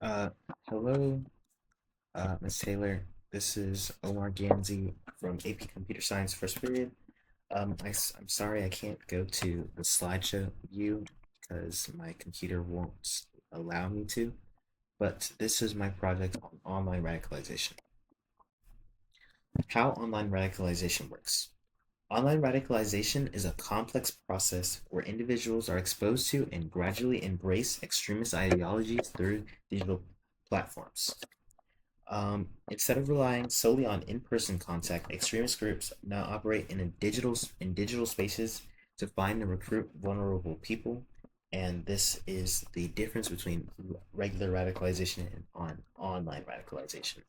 Uh, Hello, Ms. Taylor. This is Omar Ganzi from AP Computer Science first period. I'm sorry I can't go to the slideshow view because my computer won't allow me to, but this is my project on online radicalization. How online radicalization works. Online radicalization is a complex process where individuals are exposed to and gradually embrace extremist ideologies through digital platforms. Instead of relying solely on in-person contact, extremist groups now operate in digital spaces to find and recruit vulnerable people, and this is the difference between regular radicalization and online radicalization.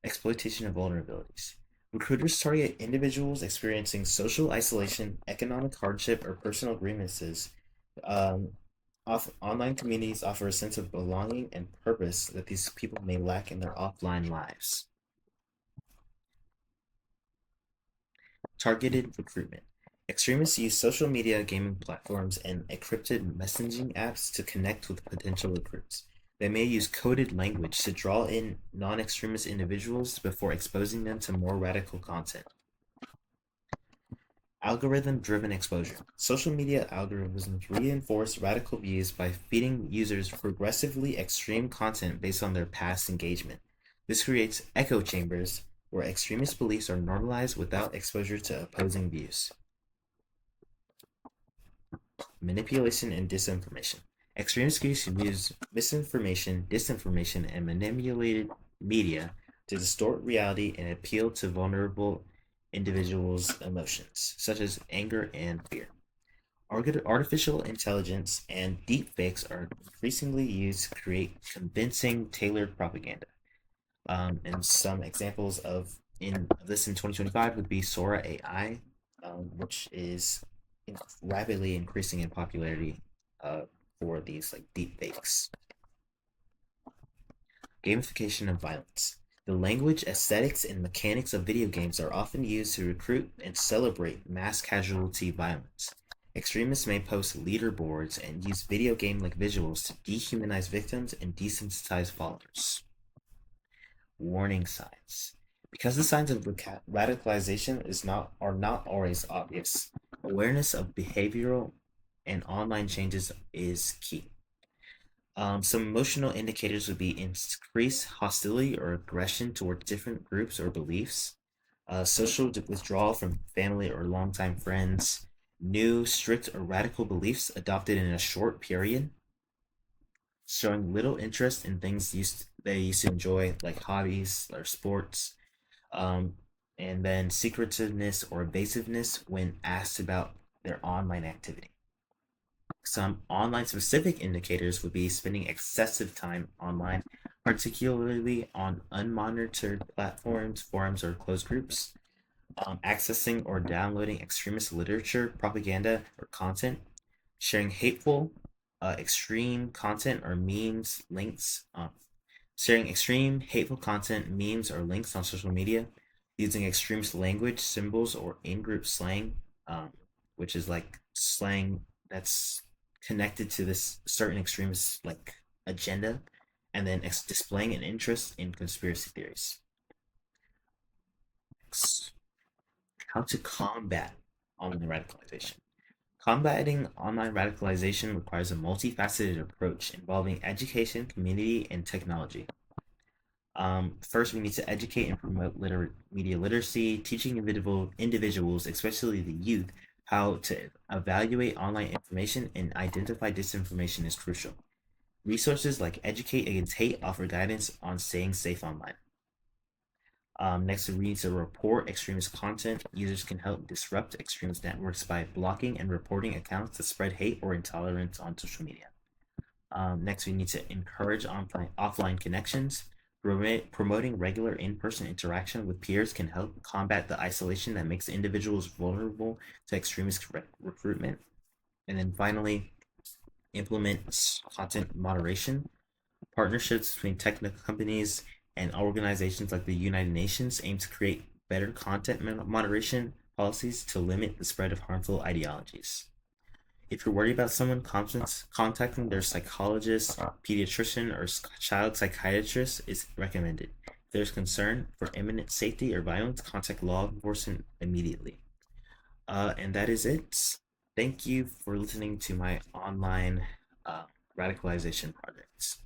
Exploitation of vulnerabilities. Recruiters target individuals experiencing social isolation, economic hardship, or personal grievances. Um, Online communities offer a sense of belonging and purpose that these people may lack in their offline lives. Targeted recruitment. Extremists use social media, gaming platforms, and encrypted messaging apps to connect with potential recruits. They may use coded language to draw in non extremist individuals before exposing them to more radical content. Algorithm driven exposure. Social media algorithms reinforce radical views by feeding users progressively extreme content based on their past engagement. This creates echo chambers where extremist beliefs are normalized without exposure to opposing views. Manipulation and disinformation. Extremist groups use misinformation, disinformation, and manipulated media to distort reality and appeal to vulnerable individuals' emotions, such as anger and fear. Artificial intelligence and deepfakes are increasingly used to create convincing, tailored propaganda. And some examples of in this in 2025 would be Sora AI, which is rapidly increasing in popularity uh, for these like deepfakes. Gamification of violence. The language, aesthetics, and mechanics of video games are often used to recruit and celebrate mass casualty violence. Extremists may post leaderboards and use video game like visuals to dehumanize victims and desensitize followers. Warning signs. Because the signs of radicalization are not always obvious, awareness of behavioral and online changes is key. Some emotional indicators would be increased hostility or aggression towards different groups or beliefs, social withdrawal from family or longtime friends, new strict or radical beliefs adopted in a short period, showing little interest in things they used to enjoy, like hobbies or sports, um, and then secretiveness or evasiveness when asked about their online activity. Some online specific indicators would be spending excessive time online, particularly on unmonitored platforms, forums, or closed groups, accessing or downloading extremist literature, propaganda, or content, sharing hateful, extreme content or memes, links, sharing extreme, hateful content, memes, or links on social media, using extremist language, symbols, or in group slang, which is like slang that's connected to this certain extremist like agenda, and then displaying an interest in conspiracy theories. How to combat online radicalization. Combating online radicalization requires a multifaceted approach involving education, community, and technology. First, we need to educate and promote media literacy, teaching individuals, especially the youth, how to evaluate online information and identify disinformation is crucial. Resources like Educate Against Hate offer guidance on staying safe online. Next, we need to report extremist content. Users can help disrupt extremist networks by blocking and reporting accounts that spread hate or intolerance on social media. Next, we need to encourage offline connections. Promoting regular in person interaction with peers can help combat the isolation that makes individuals vulnerable to extremist recruitment. And then finally, implement content moderation. Partnerships between technical companies and organizations like the United Nations aim to create better content moderation policies to limit the spread of harmful ideologies. If you're worried about someone, contacting their psychologist, pediatrician, or child psychiatrist is recommended. If there's concern for imminent safety or violence, contact law enforcement immediately. And that is it. Thank you for listening to my online uh, radicalization projects.